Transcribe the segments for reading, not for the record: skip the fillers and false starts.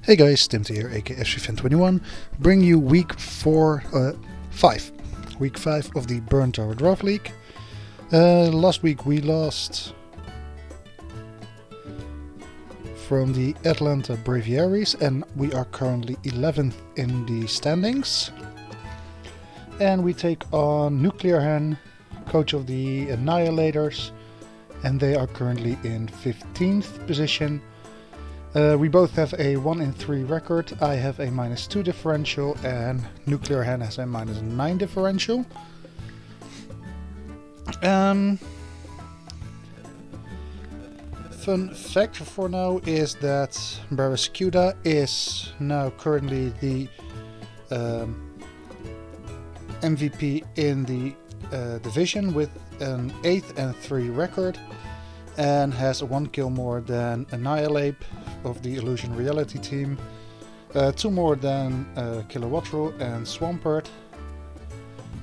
Hey guys, Tim here, aka FCFan21, bring you week 5. Week 5 of the Burn Tower Draft League. Last week we lost from the Atlanta Braviaries and we are currently 11th in the standings. And we take on Nuclear Hen, coach of the Annihilators, and they are currently in 15th position. We both have a 1-3 record. I have a -2 differential and Nuclear Hen has a -9 differential. Fun fact for now is that Barraskewda is now currently the MVP in the division with an 8-3 record and has 1 kill more than Annihilate of the Illusion Reality team, 2 more than Kilowattrel and Swampert,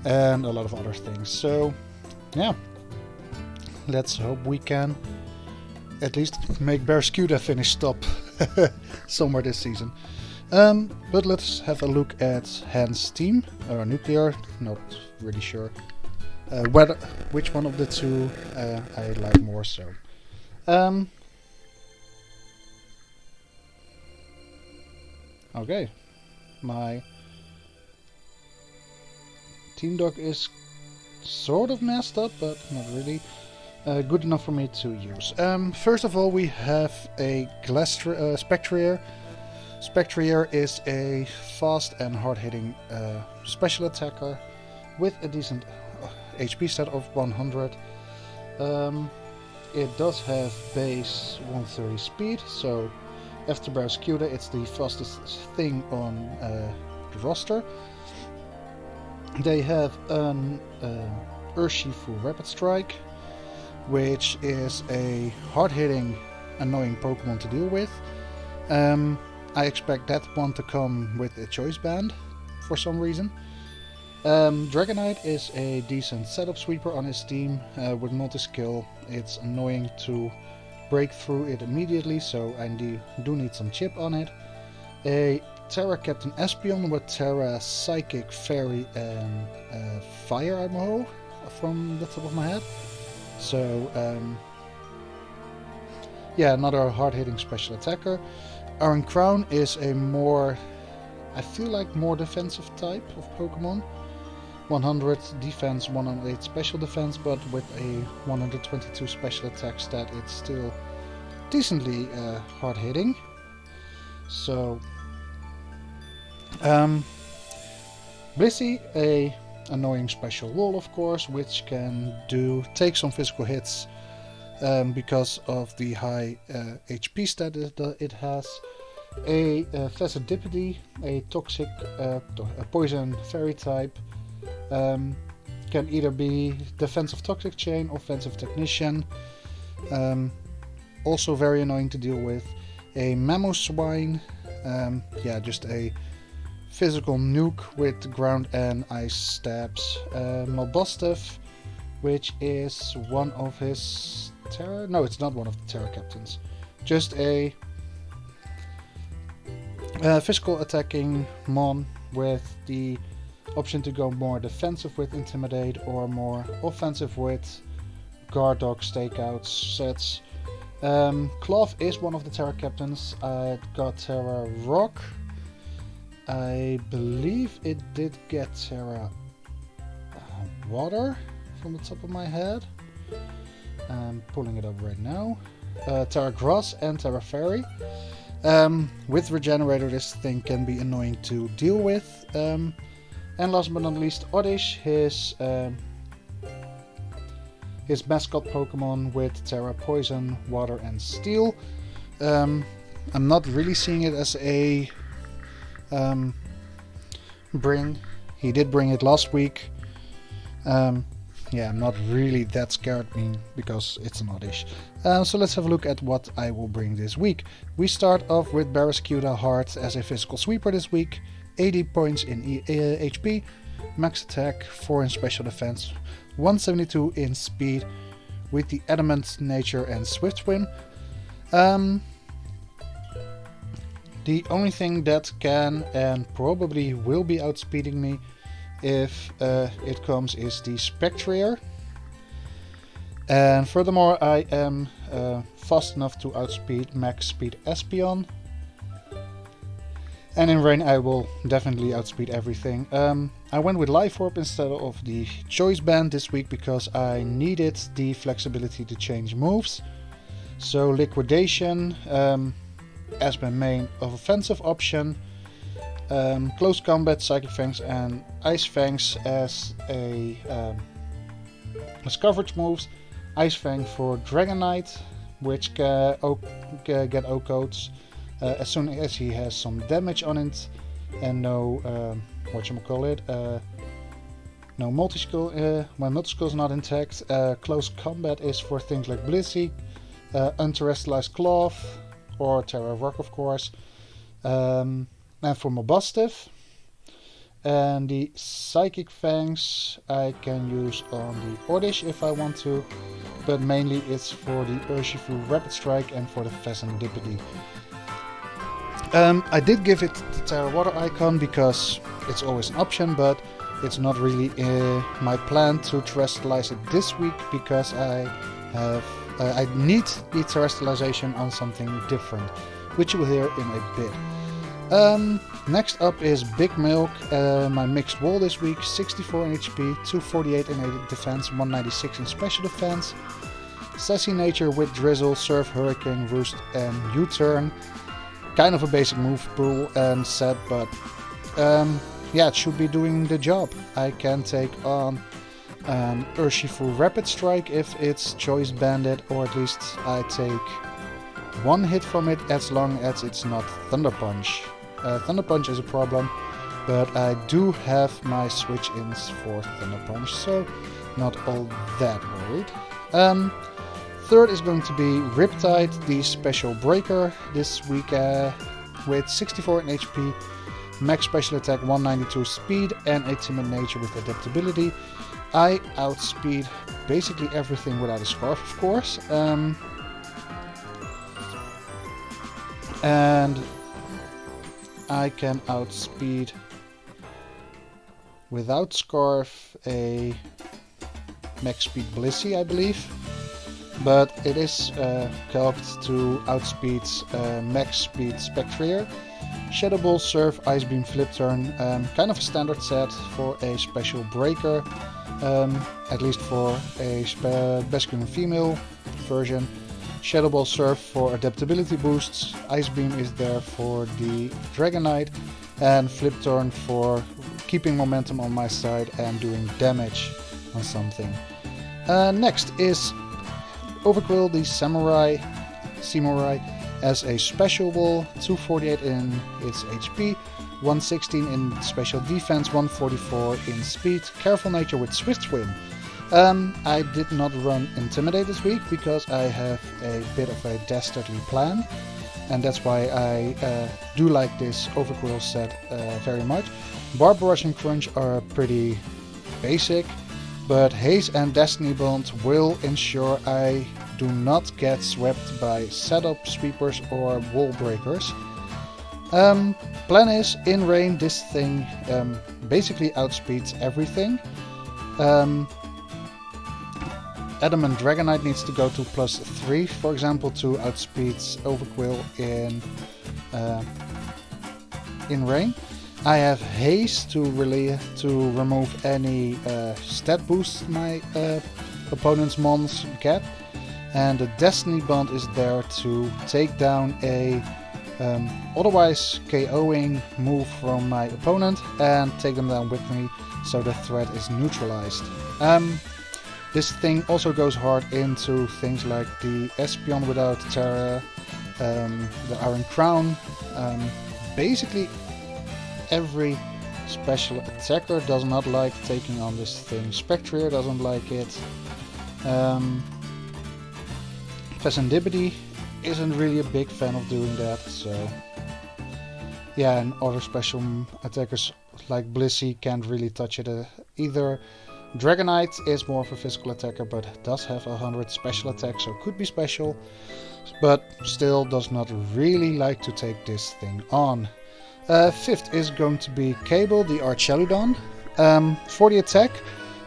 and a lot of other things. So yeah, let's hope we can at least make Barraskewda finish top somewhere this season. But let's have a look at Hen's team, or Nuclear, not really sure which one of the two I like more so. Okay, my team doc is sort of messed up, but not really good enough for me to use. First of all, we have a Spectrier. Spectrier is a fast and hard-hitting special attacker with a decent HP stat of 100. It does have base 130 speed, so after Barraskewda it's the fastest thing on the roster. They have an Urshifu Rapid Strike, which is a hard-hitting, annoying Pokemon to deal with. I expect that one to come with a Choice Band for some reason. Dragonite is a decent setup sweeper on his team with multi-skill. It's annoying to break through it immediately, so I do need some chip on it. A Terra Captain Espeon with Terra Psychic, Fairy and Fire Armor from the top of my head. So yeah, another hard-hitting special attacker. Iron Crown is a more, I feel like more defensive type of Pokemon. 100 defense, 108 special defense, but with a 122 special attack stat, it's still decently hard-hitting. So Blissey, a annoying special wall, of course, which can take some physical hits because of the high HP stat it has. A Fezzidipity, a toxic a poison fairy type, can either be defensive toxic chain, offensive technician, also very annoying to deal with. A Mamoswine, yeah, just a physical nuke with ground and ice stabs. Malbustiff, which is one of his Terra... No, it's not one of the Terra Captains. Just a physical attacking Mon with the option to go more defensive with Intimidate or more offensive with Guard Dog Stakeout sets. Cloth is one of the Terra Captains. I got Terra Rock. I believe it did get Terra Water from the top of my head. I'm pulling it up right now. Terra Grass and Terra Fairy. With Regenerator, this thing can be annoying to deal with. And last but not least, Oddish, his mascot Pokemon with Terra Poison, Water and Steel. I'm not really seeing it as a bring. He did bring it last week. Yeah, I'm not really that scared because it's an Oddish. So let's have a look at what I will bring this week. We start off with Barraskewda Heart as a physical sweeper this week. 80 points in HP, max attack, 4 in special defense, 172 in speed with the Adamant Nature and Swift Swim. The only thing that can and probably will be outspeeding me if it comes is the Spectrier. And furthermore, I am fast enough to outspeed max speed Espeon. And in rain I will definitely outspeed everything. I went with Life Orb instead of the Choice Band this week because I needed the flexibility to change moves. So Liquidation as my main offensive option. Close Combat, Psychic Fangs and Ice Fangs as coverage moves. Ice Fang for Dragonite, which get O-codes as soon as he has some damage on it and no no multi-skill when multi-skill is not intact. Close Combat is for things like Blissey, Unterrestrialized Cloth or Terra Rock, of course, and for Mobustive. And the Psychic Fangs I can use on the Oddish if I want to, but mainly it's for the Urshifu Rapid Strike and for the Pheasantipede. I did give it the Terra Water icon because it's always an option, but it's not really my plan to terrestrialize it this week because I need the terrestrialization on something different, which you will hear in a bit. Next up is Big Milk, my mixed wall this week, 64 in HP, 248 in defense, 196 in special defense. Sassy Nature with Drizzle, Surf, Hurricane, Roost and U-Turn. Kind of a basic move pool and set, but yeah, it should be doing the job. I can take on Urshifu Rapid Strike if it's choice banded, or at least I take one hit from it as long as it's not Thunder Punch. Thunder Punch is a problem, but I do have my switch-ins for Thunder Punch, so not all that worried. Third is going to be Riptide, the special breaker this week with 64 in HP, max special attack, 192 speed and a timid nature with adaptability. I outspeed basically everything without a scarf, of course. And I can outspeed without scarf a max speed Blissey, I believe. But it is helped to outspeed max speed Spectrier. Shadow Ball, Surf, Ice Beam, Flip Turn, kind of a standard set for a special breaker, at least for a masculine female version. Shadow Ball, Surf for adaptability boosts, Ice Beam is there for the Dragonite, and Flip Turn for keeping momentum on my side and doing damage on something. Next is Overquill, the Samurai as a special wall, 248 in its HP, 116 in special defense, 144 in speed, Careful Nature with Swift Swim. I did not run Intimidate this week because I have a bit of a dastardly plan, and that's why I do like this Overquill set very much. Barb Rush and Crunch are pretty basic, but Haze and Destiny Bond will ensure I do not get swept by setup sweepers or wall breakers. Plan is, in rain, this thing basically outspeeds everything. Adamant Dragonite needs to go to +3, for example, to outspeed Overquill in rain. I have Haze to remove any stat boosts my opponent's mons get, and the Destiny Bond is there to take down a otherwise KOing move from my opponent and take them down with me, so the threat is neutralized. This thing also goes hard into things like the Espeon without Terra, the Iron Crown. Basically every special attacker does not like taking on this thing. Spectrier doesn't like it. Pheasantipede isn't really a big fan of doing that, so yeah, and other special attackers like Blissey can't really touch it either. Dragonite is more of a physical attacker, but does have 100 special attack, so could be special. But still does not really like to take this thing on. Fifth is going to be Cable, the Archeludon. 40 attack,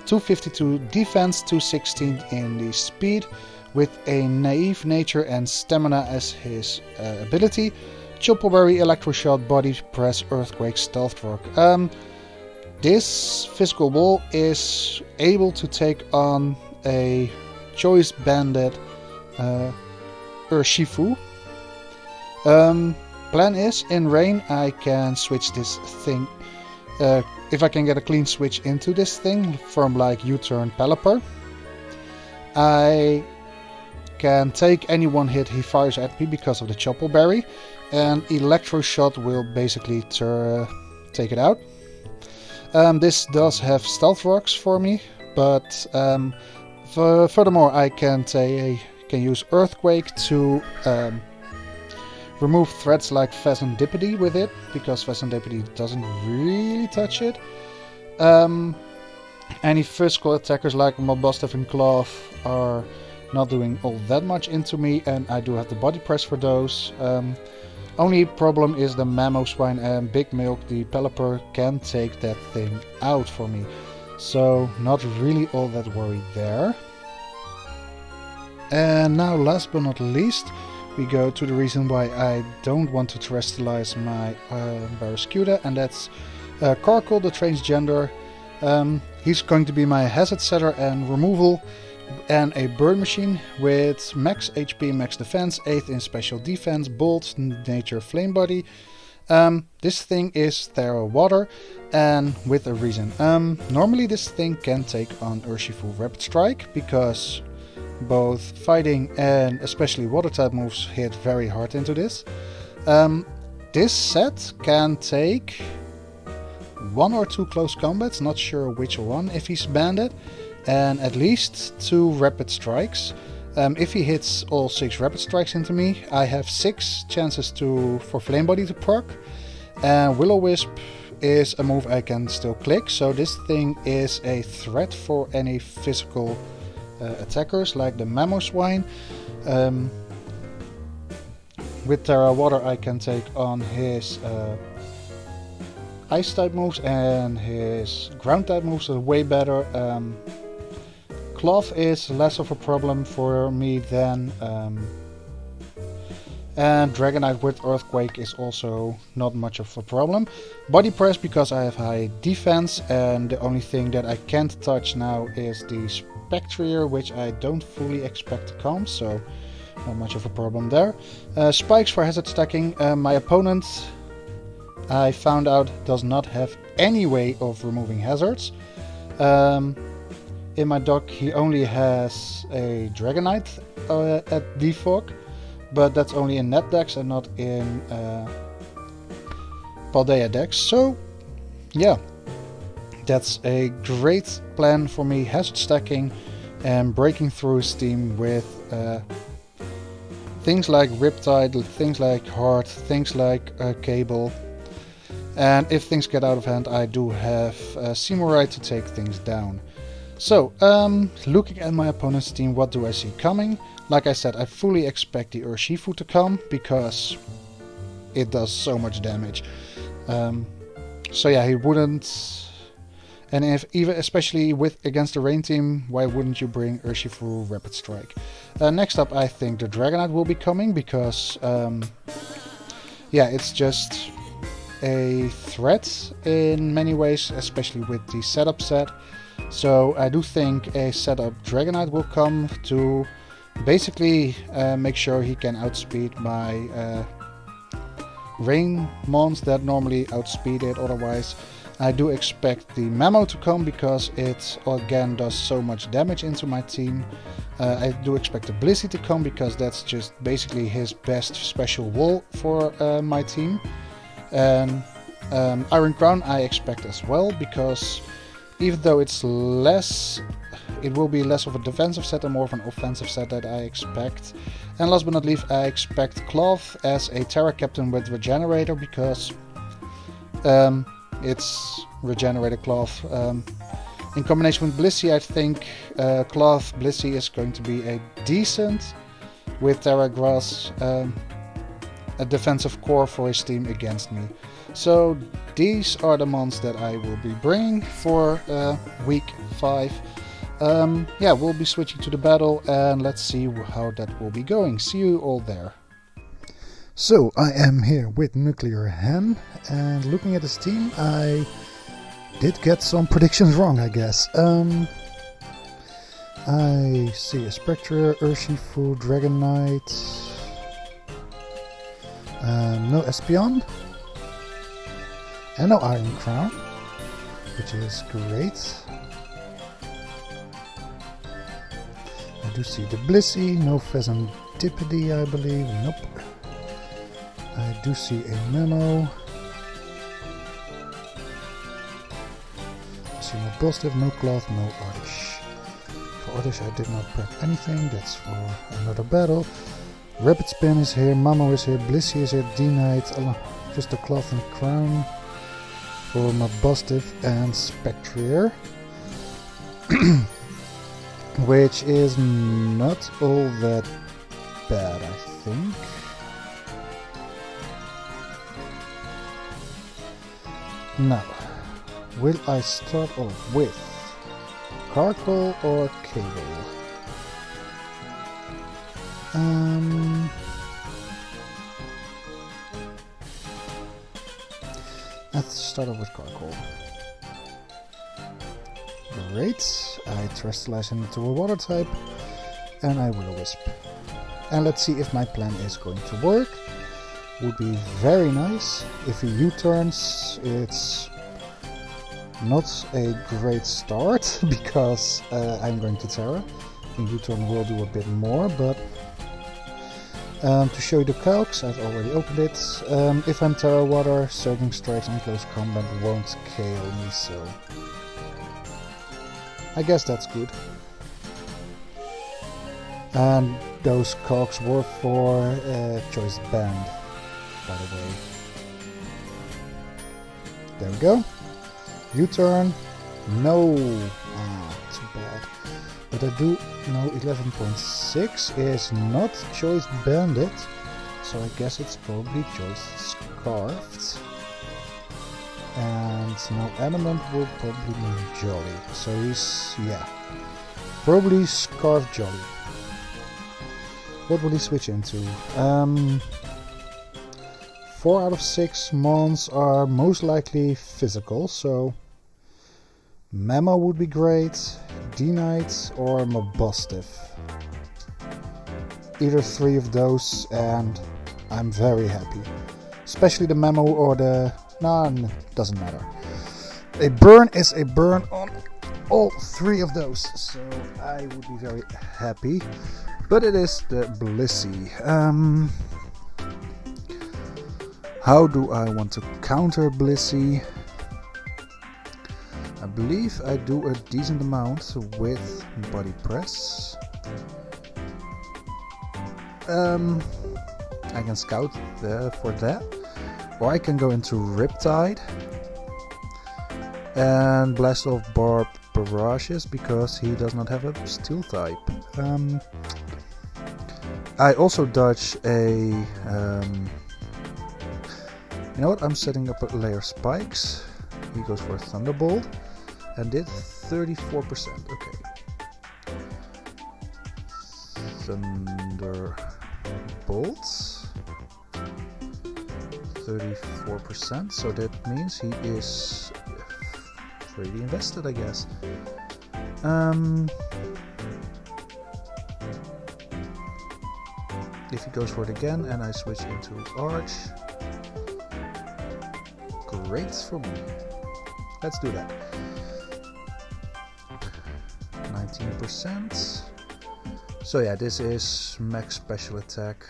252 defense, 216 in the speed, with a naive nature and stamina as his ability. Choppleberry, Electroshot, Body Press, Earthquake, Stealth Rock. This physical wall is able to take on a Choice Banded Urshifu. Plan is, in rain I can switch this thing, if I can get a clean switch into this thing from like U-turn Pelipper. I can take any one hit he fires at me because of the Choppleberry, and Electroshot will basically take it out. This does have Stealth Rocks for me, but furthermore I can use Earthquake to remove threats like Phasandipity with it, because Phasandipity doesn't really touch it. Any physical attackers like Mobostaff and Claw are not doing all that much into me, and I do have the Body Press for those. Only problem is the Mamoswine and Big Milk, the Pelipper, can take that thing out for me. So not really all that worried there. And now last but not least, we go to the reason why I don't want to terrestrialize my Barraskewda, and that's Carkle, the transgender. He's going to be my hazard setter and removal, and a bird machine with max HP, max defense, 8 in special defense, bolt, nature, flame body. This thing is Thera Water, and with a reason. Normally this thing can take on Urshifu Rapid Strike, because both fighting and especially water type moves hit very hard into this. This set can take 1 or 2 close combats, not sure which one if he's banded, and at least 2 rapid strikes. If he hits all 6 rapid strikes into me, I have 6 chances for Flame Body to proc, and Will-O-Wisp is a move I can still click, so this thing is a threat for any physical attackers like the Mamoswine. With Thera Water I can take on his Ice type moves, and his Ground type moves are way better. Cloth is less of a problem for me than and Dragonite with Earthquake is also not much of a problem. Body Press because I have high defense, and the only thing that I can't touch now is the Spectrier, which I don't fully expect to come, so not much of a problem there. Spikes for hazard stacking. My opponent, I found out, does not have any way of removing hazards. In my deck he only has a Dragonite at default, but that's only in net decks and not in Paldea decks. So yeah, that's a great plan for me, hazard stacking and breaking through his team with things like Riptide, things like Heart, things like Cable. And if things get out of hand, I do have Seymourite to take things down. So, looking at my opponent's team, what do I see coming? Like I said, I fully expect the Urshifu to come, because it does so much damage. So yeah, he wouldn't... And if even especially against the rain team, why wouldn't you bring Urshifu Rapid Strike? Next up, I think the Dragonite will be coming, because... yeah, it's just a threat in many ways, especially with the setup set. So I do think a setup Dragonite will come to basically make sure he can outspeed my rain mons that normally outspeed it otherwise. I do expect the Mamo to come because it again does so much damage into my team. I do expect the Blissey to come because that's just basically his best special wall for my team. And Iron Crown I expect as well, because even though it's less, it will be less of a defensive set and more of an offensive set that I expect. And last but not least, I expect Cloth as a Terra Captain with Regenerator, because it's Regenerator Cloth. In combination with Blissey, I think Cloth Blissey is going to be a decent, with Terra Grass, a defensive core for his team against me. So these are the mons that I will be bringing for week 5. Yeah, we'll be switching to the battle and let's see how that will be going. See you all there. So I am here with Nuclear Hen, and looking at his team, I did get some predictions wrong, I guess. I see a Spectre, Urshifu, Dragon Knight, no Espeon, and no Iron Crown, which is great. I do see the Blissey, no Pheasantipede, I believe, nope. I do see a Memo. I see no Positive, no Cloth, no Oddish. For Oddish I did not prep anything, that's for another battle. Rapid Spin is here, Mamo is here, Blissey is here, D-Knight, just a Cloth and Crown for my Positive and Spectrier. Which is not all that bad, I think. Now, will I start off with Carkol or Cable? Let's start off with Carkol. Great, I Terrestrialize him into a water type, and I Will-O-Wisp. And let's see if my plan is going to work. Would be very nice. If he U-turns, it's not a great start, because I'm going to Terra. In U-turn will do a bit more, but to show you the calcs, I've already opened it. If I'm Terra Water, Surging Strikes and Close Combat won't KO me, so I guess that's good. And those calcs were for Choice Band, by the way. There we go. U-turn. No. Too bad. But I do know 11.6 is not Choice Banded, so I guess it's probably Choice Scarfed. And no Adamant will probably mean Jolly. So he's, yeah, probably Scarf Jolly. What will he switch into? 4 out of 6 mons are most likely physical, so Memo would be great, D-Knight or Mabostif. Either 3 of those and I'm very happy. Especially the Memo or the... Nah, doesn't matter. A burn is a burn on all 3 of those, so I would be very happy. But it is the Blissey. How do I want to counter Blissey? I believe I do a decent amount with Body Press. I can scout for that. Or I can go into Riptide and blast off Barb Barrages because he does not have a Steel type. I also dodge a... you know what, I'm setting up a layer Spikes. He goes for a Thunderbolt and did 34%. Okay. Thunderbolts. 34%, so that means he is really invested, I guess. If he goes for it again and I switch into Arch, great for me. Let's do that. 19%. So yeah, this is max special attack.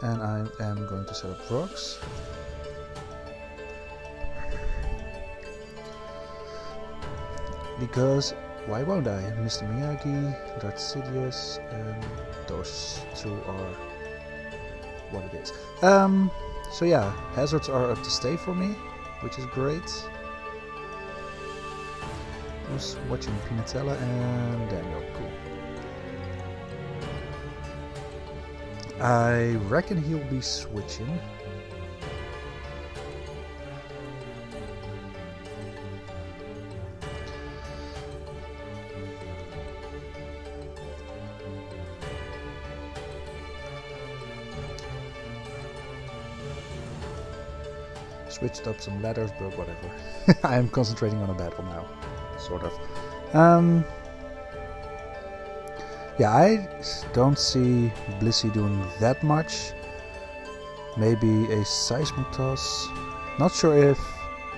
And I am going to set up rocks. Because why won't I? Mr. Miyagi, Darth Sidious, and those 2 are what it is. So yeah, hazards are up to stay for me, which is great. Who's watching Pinatella and Daniel? Cool. I reckon he'll be switching. Switched up some letters, but whatever. I am concentrating on a battle now, sort of. Yeah, I don't see Blissey doing that much. Maybe a Seismic Toss. Not sure if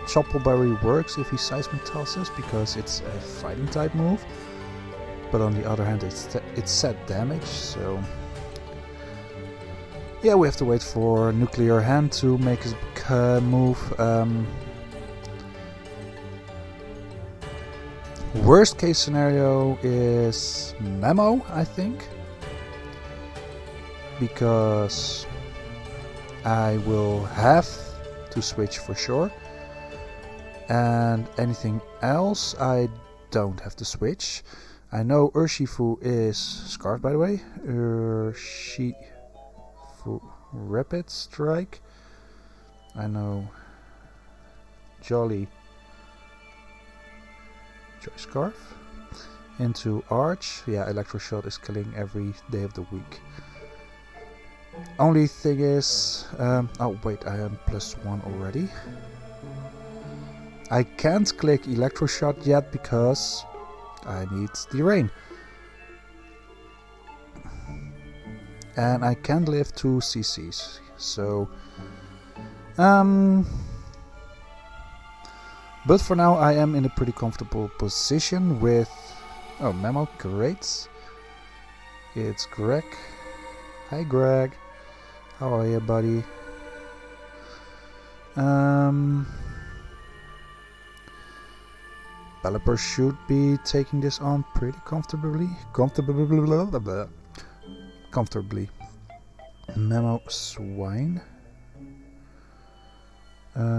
Choppleberry works if he Seismic Tosses, because it's a fighting type move. But on the other hand, it's set damage, so... Yeah, we have to wait for Nuclear Hand to make his move. Worst case scenario is Memo, I think. Because I will have to switch for sure. And anything else, I don't have to switch. I know Urshifu is Scarf, by the way. Urshifu Rapid Strike. I know Jolly Scarf. Into Arch. Yeah, Electro Shot is killing every day of the week. Only thing is... oh wait, I am +1 already. I can't click Electro Shot yet because I need the rain. And I can live 2 CCs. So... but for now I am in a pretty comfortable position with... Oh, Memo, great. It's Greg. Hi Greg. How are you, buddy? Pelipper should be taking this on pretty comfortably. Comfortably. Memo Swine.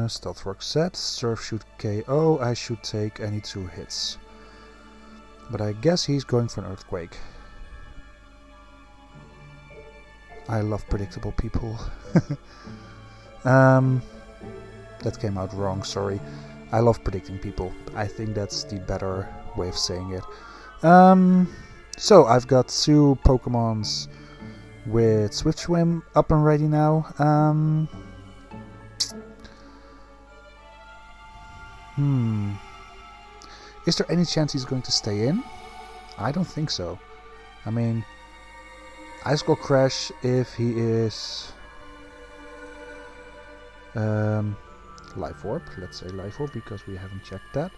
Stealth Rock set. Surf should KO. I should take any 2 hits. But I guess he's going for an Earthquake. I love predictable people. That came out wrong, sorry. I love predicting people. I think that's the better way of saying it. So I've got 2 Pokemons with Swift Swim up and ready now. Is there any chance he's going to stay in? I don't think so. I mean, Ice Cold Crash if he is Life Orb. Let's say Life Orb because we haven't checked that.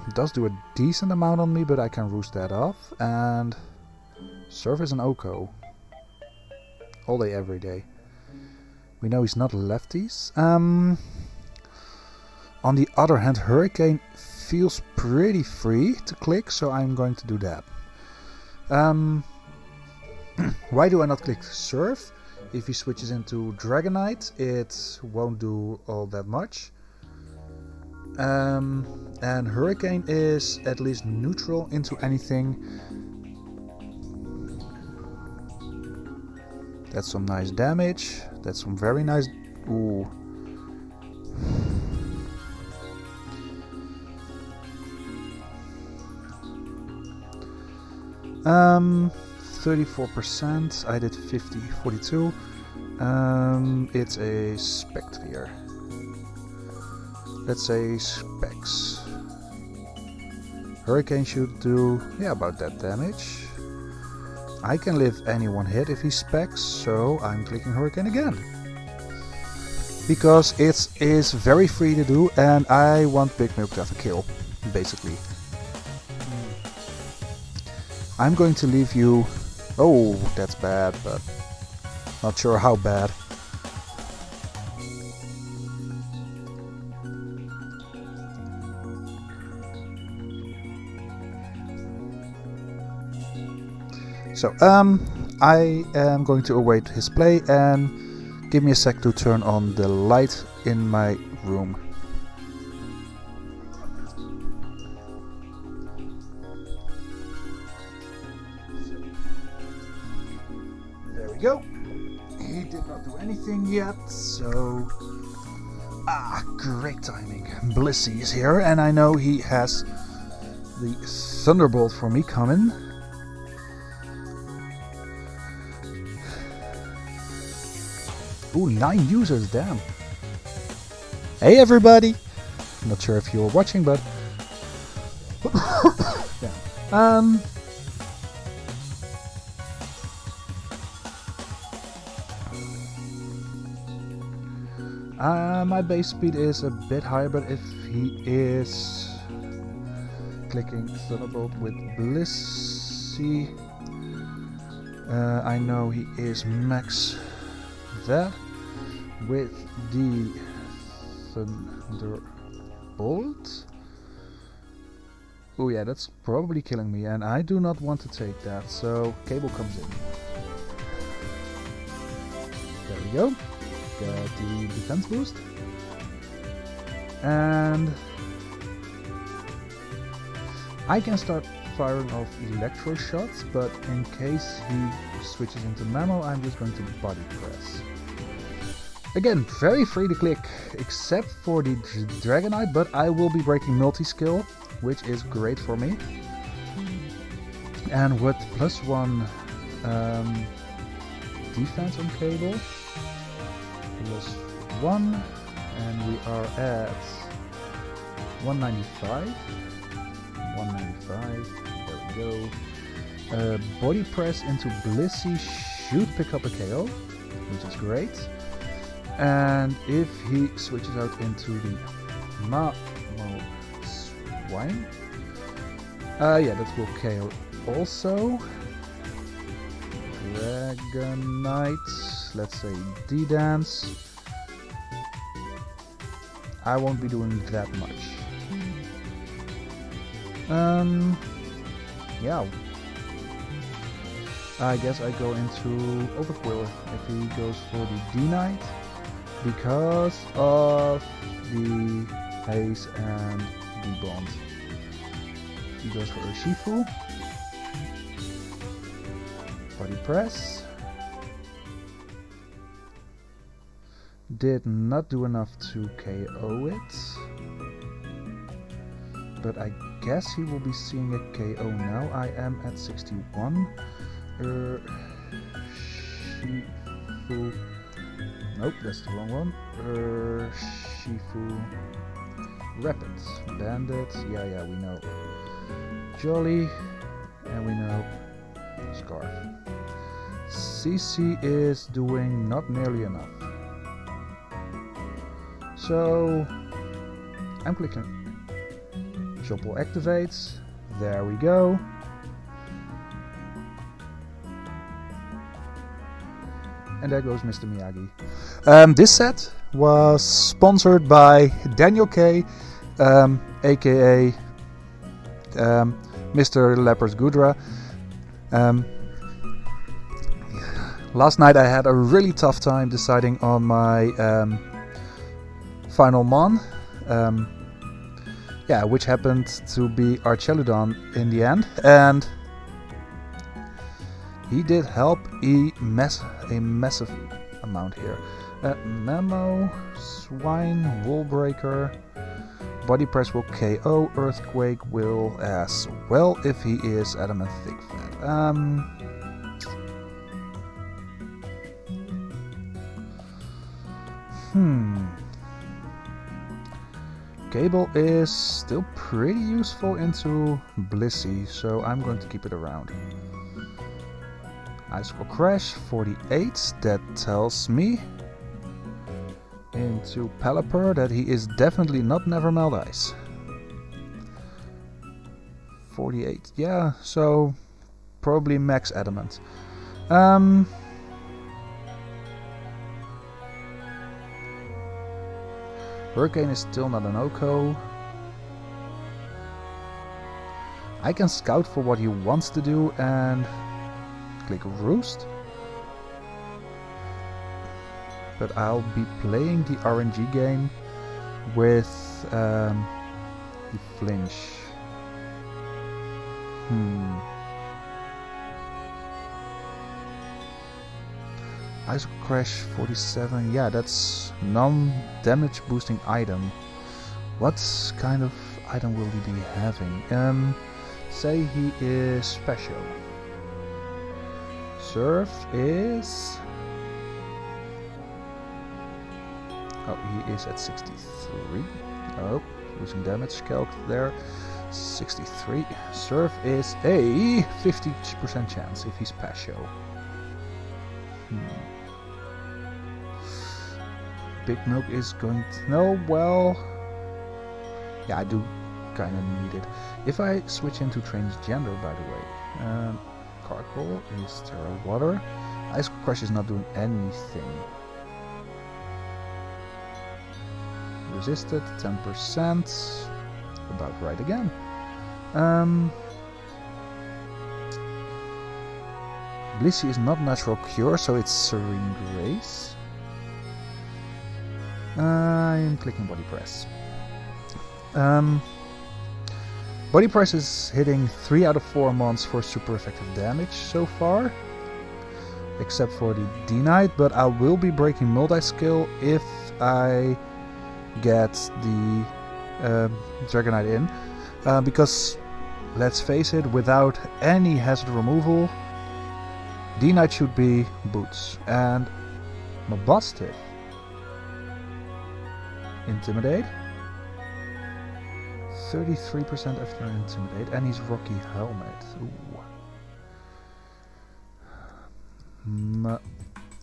It does do a decent amount on me, but I can roost that off. And Surf is an Oko. All day, every day. We know he's not lefties. On the other hand, Hurricane feels pretty free to click, so I'm going to do that. Why do I not click Surf? If he switches into Dragonite, it won't do all that much. And Hurricane is at least neutral into anything. That's some nice damage. That's some very nice... Ooh. 34%. I did 42. It's a Spectrier. Let's say Specs. Hurricane should do, yeah, about that damage. I can live any 1 hit if he Specs, so I'm clicking Hurricane again. Because it is very free to do and I want Big Milk to have a kill, basically. I'm going to leave you... Oh, that's bad, but not sure how bad. So, I am going to await his play and give me a sec to turn on the light in my room. There we go. He did not do anything yet, so... great timing. Blissey is here, and I know he has the Thunderbolt for me coming. Ooh, 9 users, damn. Hey everybody! Not sure if you're watching, but... yeah. My base speed is a bit higher, but if he is clicking Thunderbolt with Blissey, I know he is max that with the Thunderbolt. Oh yeah, that's probably killing me, and I do not want to take that, so Cable comes in. There we go. Get the defense boost. And I can start firing off electro shots, but in case he switches into Mammo, I'm just going to body press. Again, very free to click, except for the Dragonite, but I will be breaking multi-skill, which is great for me. And with +1 defense on Cable, +1, and we are at 195. 195, there we go. Body press into Blissey should pick up a KO, which is great. And if he switches out into the Mammo Swine, yeah, that will KO also. Dragonite, let's say D-Dance. I won't be doing that much. Yeah. I guess I go into Overquill if he goes for the D-Knight because of the Haze and the Bond. He goes for a Shifu. Body press. Did not do enough to KO it. But I guess he will be seeing a KO now. I am at 61. Shifu. Nope, that's the wrong one. Shifu. Rapid. Bandit. Yeah, we know. Jolly. And we know Scarf. CC is doing not nearly enough. So I'm clicking. Choppel activates. There we go. And there goes Mr. Miyagi. This set was sponsored by Daniel K, aka Mr. Leopard Gudra. Last night I had a really tough time deciding on my final mon. Yeah, which happened to be Archeludon in the end, and he did help a massive amount here. Mammo, Swine, Wall Breaker, Body Press will KO, Earthquake will as well if he is Adamant Thick Fat. Cable is still pretty useful into Blissey, so I'm going to keep it around. Ice Core Crash, 48, that tells me into Pelipper that he is definitely not Never Melt Ice. 48, yeah, so probably max Adamant. Hurricane is still not an OHKO. I can scout for what he wants to do and click Roost. but I'll be playing the RNG game with the flinch. Ice Crash 47, yeah, that's non-damage boosting item. What kind of item will he be having? Say he is special. Surf is... Oh, he is at 63. Oh, losing damage calc there. 63. Surf is a 50% chance if he's Pasho. Big Milk is going to... No, well... Yeah, I do kind of need it. If I switch into transgender, by the way... Carkle is Terra Water. Ice Crush is not doing anything. Resisted, 10%. About right again. Blissey is not Natural Cure, so it's Serene Grace. I'm clicking Body Press. Body Press is hitting 3 out of 4 mons for super effective damage so far. Except for the D-Knight, but I will be breaking multi-skill if I get the Dragonite in. Because, let's face it, without any hazard removal, D-Knight should be Boots. And Mabostif. Intimidate. 33% after Intimidate. And he's Rocky Helmet. Ooh.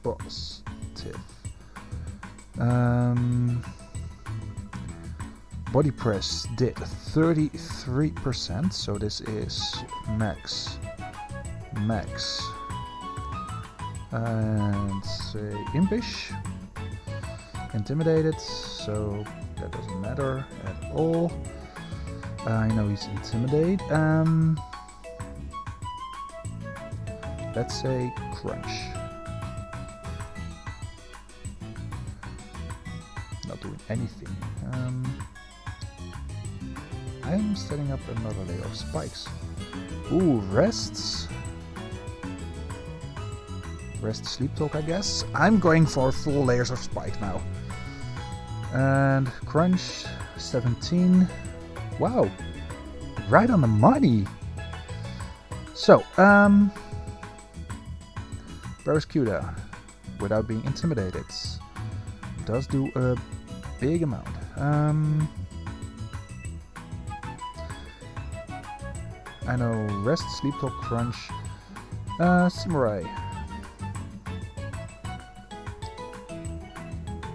Mabostif. Body Press did 33%, so this is max. And say Impish. Intimidated, so that doesn't matter at all. I know he's Intimidate. Let's say Crunch. Not doing anything. I'm setting up another layer of spikes. Ooh, rests. Rest, sleep talk, I guess. I'm going for full layers of spike now. And crunch, 17. Wow, right on the money. So, Barracuda, without being intimidated, does do a big amount. I know, rest, sleep talk, crunch, samurai.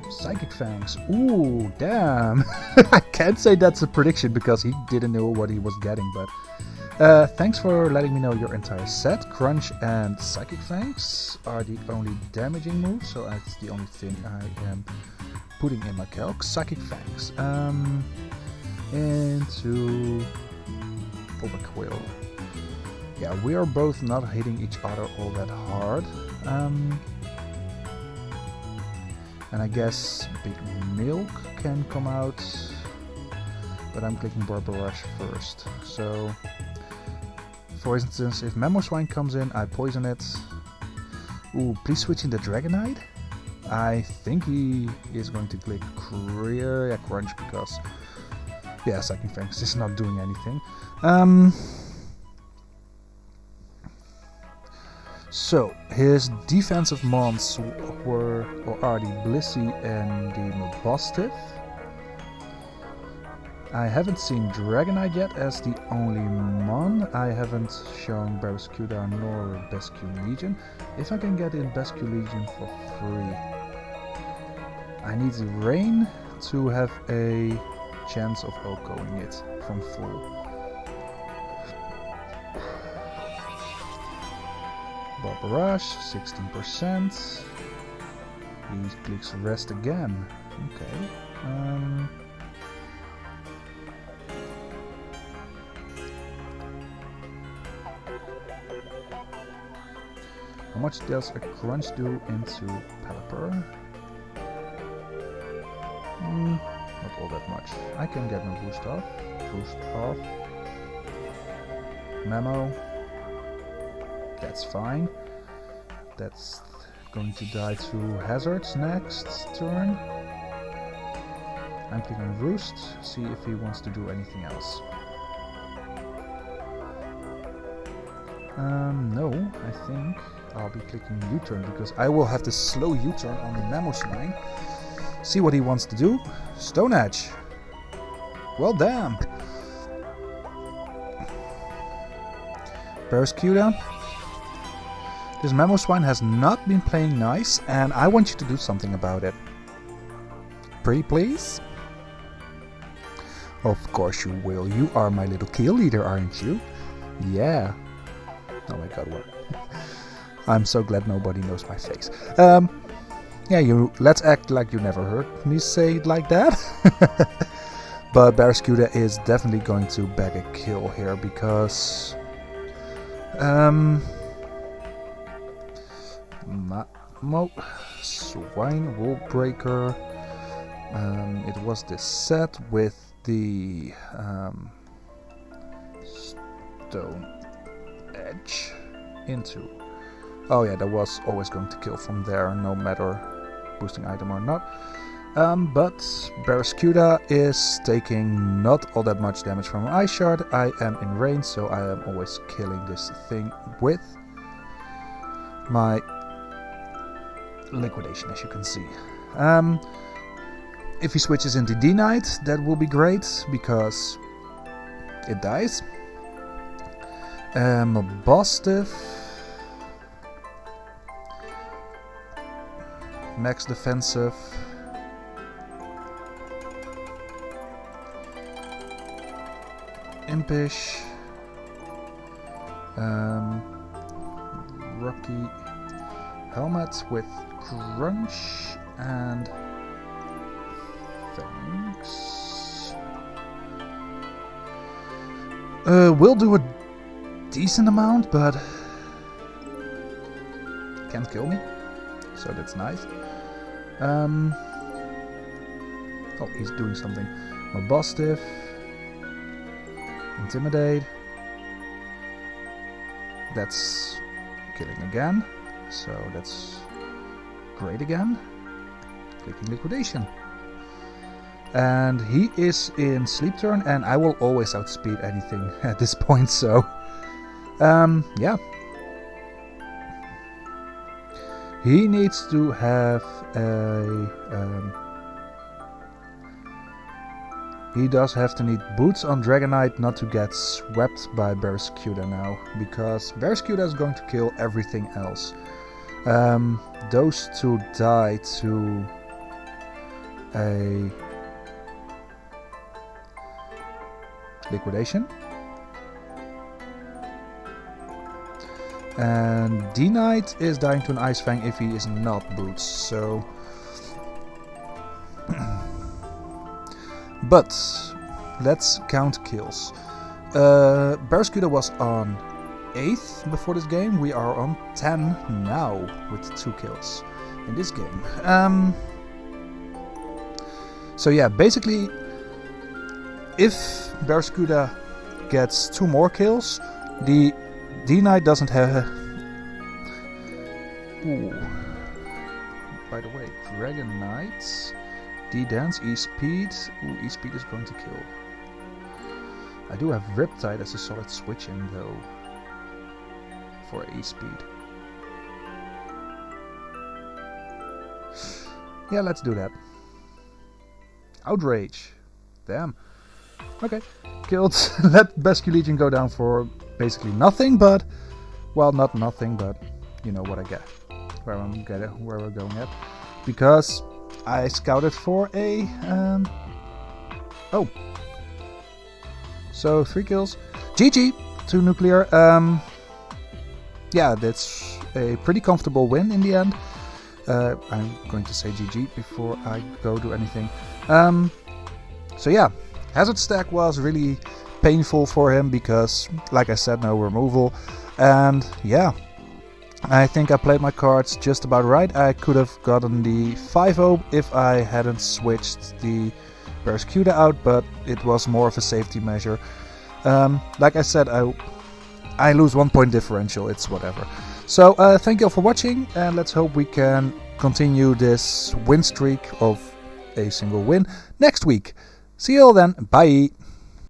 Psychic Fangs. Ooh, damn. I can't say that's a prediction because he didn't know what he was getting, but thanks for letting me know your entire set. Crunch and Psychic Fangs are the only damaging moves, so that's the only thing I am putting in my calc. Psychic Fangs. Into Overquill. Yeah, we are both not hitting each other all that hard. And I guess Big Milk can come out, but I'm clicking Barbarage first. So, for instance, if Mamoswine comes in, I poison it. Ooh, please switch in the Dragonite. I think he is going to click Crunch because, yeah, Psychic Fangs is not doing anything. So, his defensive mons are the Blissey and the Mabostif. I haven't seen Dragonite yet as the only mon. I haven't shown Barracuda nor Bascule Legion. If I can get in Bascule Legion for free. I need the Rain to have a chance of OHKOing it from full. Barbarage, 16%. He clicks rest again. Okay. How much does a crunch do into Pelipper? Not all that much. I can get my boost off. Boost off. Memo. That's fine. That's going to die to hazards next turn. I'm clicking Roost, see if he wants to do anything else. No, I think I'll be clicking U-turn because I will have the slow U-turn on the Mammoth line. See what he wants to do. Stone Edge. Well, damn. Barracuda. This Mammoth Swine has not been playing nice, and I want you to do something about it. Pretty please? Of course you will. You are my little kill leader, aren't you? Yeah. Oh my god, what? I'm so glad nobody knows my face. Yeah, let's act like you never heard me say it like that. But Barracuda is definitely going to bag a kill here because Swine Wool Breaker. It was this set with the Stone Edge into. Oh yeah, that was always going to kill from there, no matter boosting item or not. But Barracuda is taking not all that much damage from an Ice Shard. I am in range, so I am always killing this thing with my liquidation, as you can see. If he switches into D-Knight, that will be great, because it dies. Mastiff. Max defensive. Impish. Rocky helmet with crunch and things. We'll do a decent amount, but can't kill me, so that's nice. Oh, he's doing something. Mastiff. Intimidate. That's killing again, so that's great again. Clicking liquidation. And he is in sleep turn, and I will always outspeed anything at this point, so yeah. He needs to have a he does have to need boots on Dragonite not to get swept by Barracuda now, because Barracuda is going to kill everything else. Those two die to a liquidation. And D-Knight is dying to an Ice Fang if he is not boots, so... But let's count kills. Barracuda was on 8th before this game. We are on 10 now with 2 kills in this game. So yeah, basically, if Barracuda gets 2 more kills, the D-Knight doesn't have... Ooh. By the way, Dragon Knights... D-Dance, E-Speed. Ooh, E-Speed is going to kill. I do have Riptide as a solid switch in though. For E-Speed. Yeah, let's do that. Outrage. Damn. Okay. Killed. Let Basque Legion go down for basically nothing, but... Well, not nothing, but... You know what I get. Where we're going at. Because... I scouted for a... Oh. So, 3 kills. GG to Nuclear. Yeah, that's a pretty comfortable win in the end. I'm going to say GG before I go do anything. So yeah, Hazard Stack was really painful for him because, like I said, no removal. And yeah, I think I played my cards just about right. I could have gotten the 5-0 if I hadn't switched the Barracuda out, but it was more of a safety measure. Like I said, I lose 1 point differential, it's whatever. So thank you all for watching, and let's hope we can continue this win streak of a single win next week. See you all then, bye!